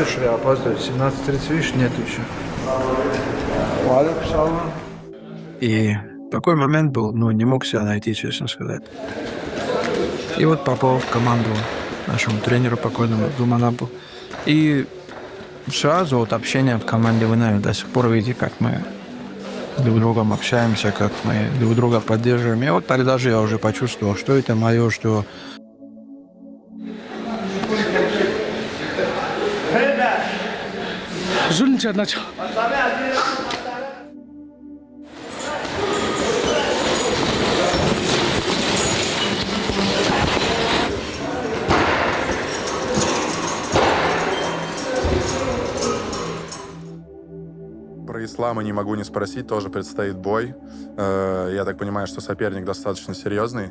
что я опаздываю. 17:30, видишь, нет еще. И такой момент был, не мог себя найти, честно сказать. И вот попал в команду нашему тренеру покойному Думанабу. И сразу вот общение в команде, вы, наверное, до сих пор видите, как мы друг с другом общаемся, как мы друг друга поддерживаем. И вот тогда же я уже почувствовал, что это мое, что... Про Ислама не могу не спросить, тоже предстоит бой. Я так понимаю, что соперник достаточно серьезный.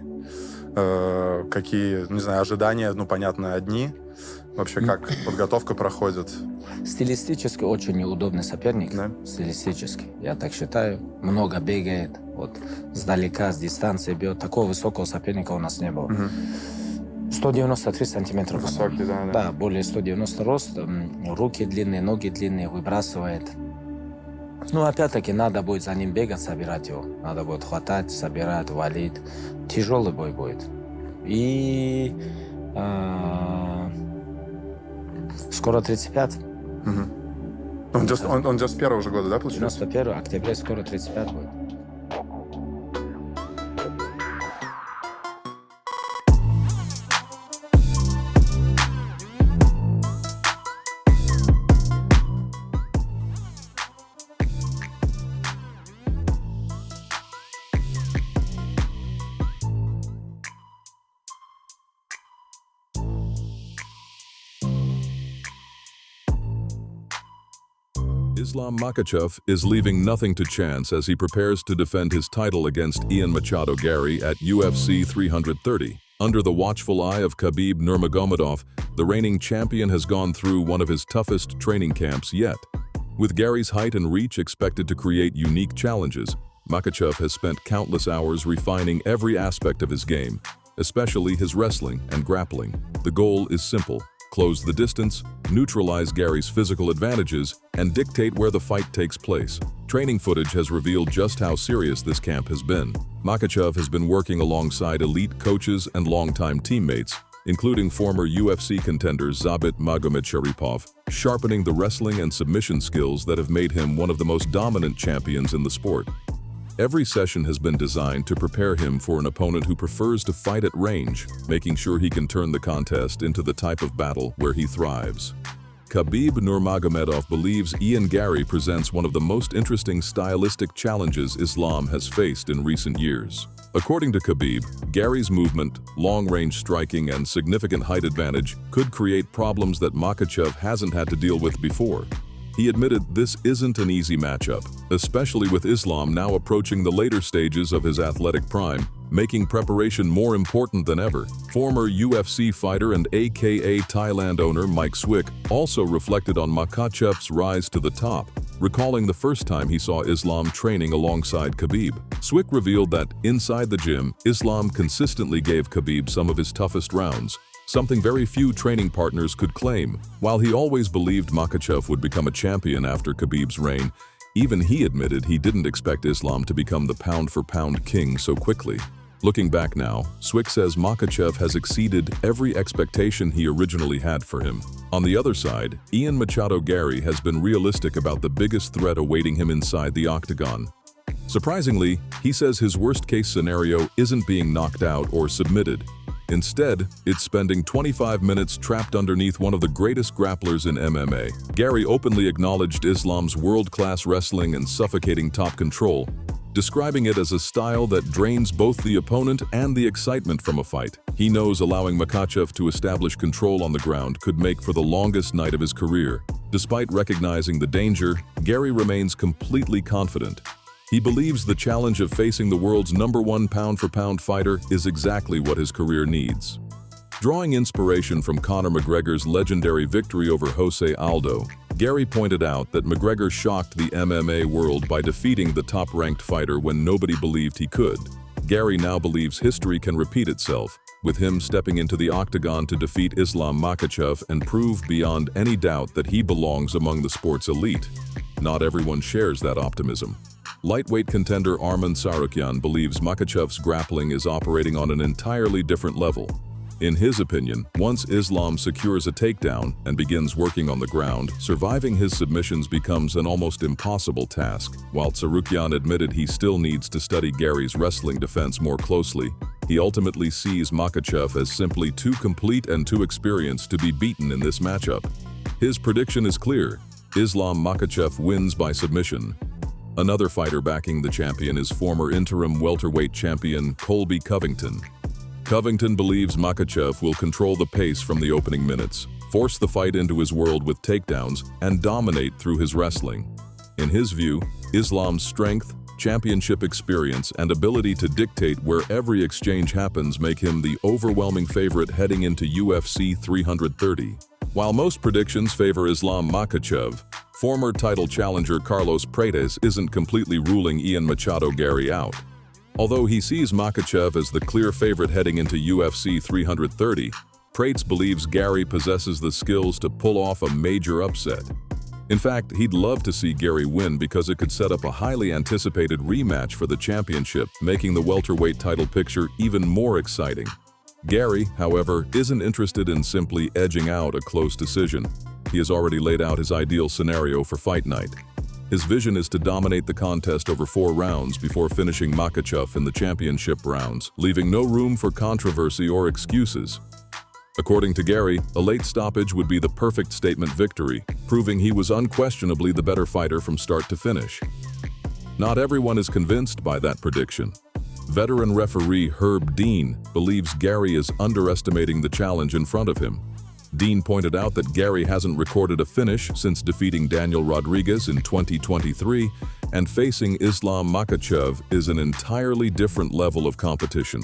Какие, не знаю, ожидания, понятно, одни. Вообще, как подготовка проходит? Стилистически очень неудобный соперник. Да? Стилистически. Я так считаю. Много бегает. Вот сдалека, с дистанции бьет. Такого высокого соперника у нас не было. 193 сантиметра. Высокий, да. Да, более 190 рост. Руки длинные, ноги длинные, выбрасывает. Опять-таки, надо будет за ним бегать, собирать его. Надо будет хватать, собирать, валить. Тяжелый бой будет. И скоро 35. Он 91-го же года, да, получается? 91 октября, скоро 35 будет. Islam Makhachev is leaving nothing to chance as he prepares to defend his title against Ian Garry at UFC 330. Under the watchful eye of Khabib Nurmagomedov, the reigning champion has gone through one of his toughest training camps yet. With Gary's height and reach expected to create unique challenges, Makhachev has spent countless hours refining every aspect of his game, especially his wrestling and grappling. The goal is simple: close the distance, neutralize Gary's physical advantages, and dictate where the fight takes place. Training footage has revealed just how serious this camp has been. Makhachev has been working alongside elite coaches and longtime teammates, including former UFC contender Zabit Magomedsharipov, sharpening the wrestling and submission skills that have made him one of the most dominant champions in the sport. Every session has been designed to prepare him for an opponent who prefers to fight at range, making sure he can turn the contest into the type of battle where he thrives. Khabib Nurmagomedov believes Ian Garry presents one of the most interesting stylistic challenges Islam has faced in recent years. According to Khabib, Gary's movement, long-range striking, and significant height advantage could create problems that Makhachev hasn't had to deal with before. He admitted this isn't an easy matchup, especially with Islam now approaching the later stages of his athletic prime, making preparation more important than ever. Former UFC fighter and AKA Thailand owner Mike Swick also reflected on Makhachev's rise to the top, recalling the first time he saw Islam training alongside Khabib. Swick revealed that inside the gym, Islam consistently gave Khabib some of his toughest rounds, something very few training partners could claim. While he always believed Makhachev would become a champion after Khabib's reign, even he admitted he didn't expect Islam to become the pound-for-pound king so quickly. Looking back now, Swick says Makhachev has exceeded every expectation he originally had for him. On the other side, Ian Garry has been realistic about the biggest threat awaiting him inside the octagon. Surprisingly, he says his worst-case scenario isn't being knocked out or submitted. Instead, it's spending 25 minutes trapped underneath one of the greatest grapplers in MMA. Garry openly acknowledged Islam's world-class wrestling and suffocating top control, describing it as a style that drains both the opponent and the excitement from a fight. He knows allowing Makhachev to establish control on the ground could make for the longest night of his career. Despite recognizing the danger, Garry remains completely confident. He believes the challenge of facing the world's #1 pound-for-pound fighter is exactly what his career needs. Drawing inspiration from Conor McGregor's legendary victory over Jose Aldo, Garry pointed out that McGregor shocked the MMA world by defeating the top-ranked fighter when nobody believed he could. Garry now believes history can repeat itself, with him stepping into the octagon to defeat Islam Makhachev and prove beyond any doubt that he belongs among the sport's elite. Not everyone shares that optimism. Lightweight contender Arman Tsarukyan believes Makhachev's grappling is operating on an entirely different level. In his opinion, once Islam secures a takedown and begins working on the ground, surviving his submissions becomes an almost impossible task. While Tsarukyan admitted he still needs to study Garry's wrestling defense more closely, he ultimately sees Makhachev as simply too complete and too experienced to be beaten in this matchup. His prediction is clear: Islam Makhachev wins by submission. Another fighter backing the champion is former interim welterweight champion Colby Covington. Covington believes Makhachev will control the pace from the opening minutes, force the fight into his world with takedowns, and dominate through his wrestling. In his view, Islam's strength, championship experience, and ability to dictate where every exchange happens make him the overwhelming favorite heading into UFC 330. While most predictions favor Islam Makhachev, former title challenger Carlos Prates isn't completely ruling Ian Machado Garry out. Although he sees Makhachev as the clear favorite heading into UFC 330, Prates believes Garry possesses the skills to pull off a major upset. In fact, he'd love to see Garry win because it could set up a highly anticipated rematch for the championship, making the welterweight title picture even more exciting. Garry, however, isn't interested in simply edging out a close decision. He has already laid out his ideal scenario for fight night. His vision is to dominate the contest over 4 rounds before finishing Makhachev in the championship rounds, leaving no room for controversy or excuses. According to Garry, a late stoppage would be the perfect statement victory, proving he was unquestionably the better fighter from start to finish. Not everyone is convinced by that prediction. Veteran referee Herb Dean believes Garry is underestimating the challenge in front of him. Dean pointed out that Garry hasn't recorded a finish since defeating Daniel Rodriguez in 2023, and facing Islam Makhachev is an entirely different level of competition.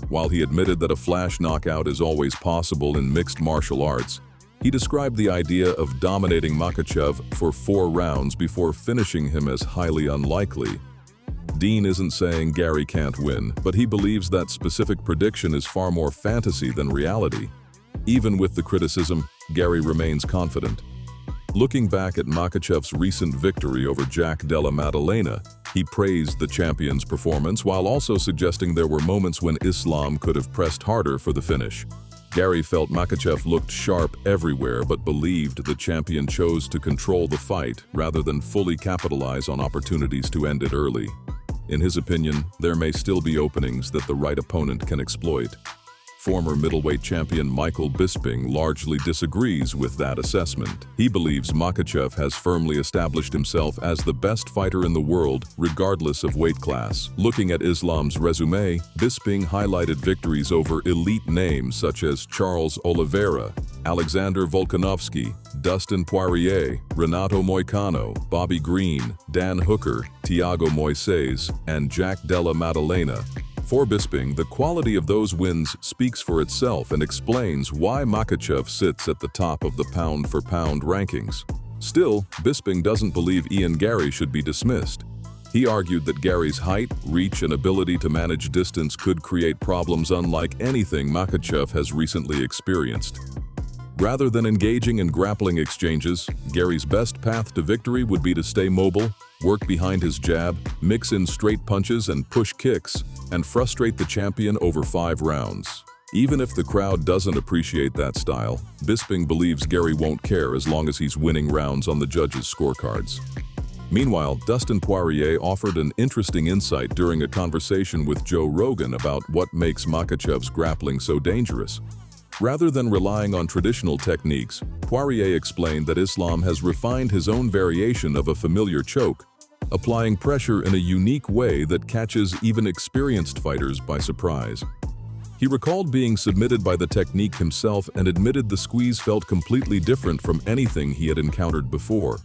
While he admitted that a flash knockout is always possible in mixed martial arts, he described the idea of dominating Makhachev for 4 rounds before finishing him as highly unlikely. Dean isn't saying Garry can't win, but he believes that specific prediction is far more fantasy than reality. Even with the criticism, Garry remains confident. Looking back at Makhachev's recent victory over Jack Della Maddalena, he praised the champion's performance while also suggesting there were moments when Islam could have pressed harder for the finish. Garry felt Makhachev looked sharp everywhere but believed the champion chose to control the fight rather than fully capitalize on opportunities to end it early. In his opinion, there may still be openings that the right opponent can exploit. Former middleweight champion Michael Bisping largely disagrees with that assessment. He believes Makhachev has firmly established himself as the best fighter in the world, regardless of weight class. Looking at Islam's resume, Bisping highlighted victories over elite names such as Charles Oliveira, Alexander Volkanovski, Dustin Poirier, Renato Moicano, Bobby Green, Dan Hooker, Thiago Moises, and Jack Della Maddalena. For Bisping, the quality of those wins speaks for itself and explains why Makhachev sits at the top of the pound-for-pound rankings. Still, Bisping doesn't believe Ian Garry should be dismissed. He argued that Garry's height, reach, and ability to manage distance could create problems unlike anything Makhachev has recently experienced. Rather than engaging in grappling exchanges, Garry's best path to victory would be to stay mobile, work behind his jab, mix in straight punches and push kicks, and frustrate the champion over 5 rounds. Even if the crowd doesn't appreciate that style, Bisping believes Garry won't care as long as he's winning rounds on the judges' scorecards. Meanwhile, Dustin Poirier offered an interesting insight during a conversation with Joe Rogan about what makes Makhachev's grappling so dangerous. Rather than relying on traditional techniques, Poirier explained that Islam has refined his own variation of a familiar choke, applying pressure in a unique way that catches even experienced fighters by surprise. He recalled being submitted by the technique himself and admitted the squeeze felt completely different from anything he had encountered before.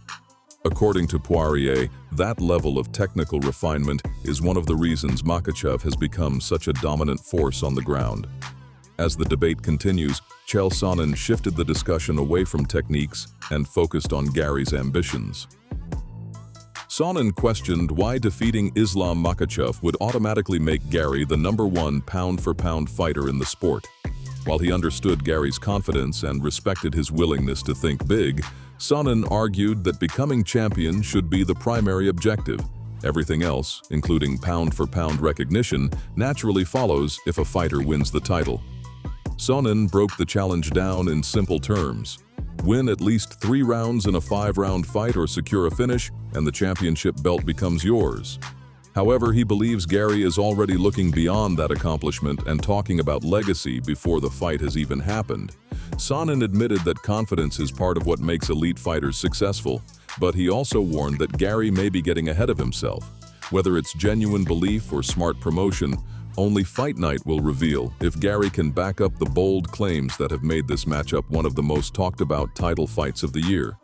According to Poirier, that level of technical refinement is one of the reasons Makhachev has become such a dominant force on the ground. As the debate continues, Chael Sonnen shifted the discussion away from techniques and focused on Garry's ambitions. Sonnen questioned why defeating Islam Makhachev would automatically make Garry the #1 pound-for-pound fighter in the sport. While he understood Gary's confidence and respected his willingness to think big, Sonnen argued that becoming champion should be the primary objective. Everything else, including pound-for-pound recognition, naturally follows if a fighter wins the title. Sonnen broke the challenge down in simple terms. Win at least 3 rounds in a 5-round fight or secure a finish, and the championship belt becomes yours. However, he believes Garry is already looking beyond that accomplishment and talking about legacy before the fight has even happened. Sonnen admitted that confidence is part of what makes elite fighters successful, but he also warned that Garry may be getting ahead of himself. Whether it's genuine belief or smart promotion, only fight night will reveal if Garry can back up the bold claims that have made this matchup one of the most talked about title fights of the year.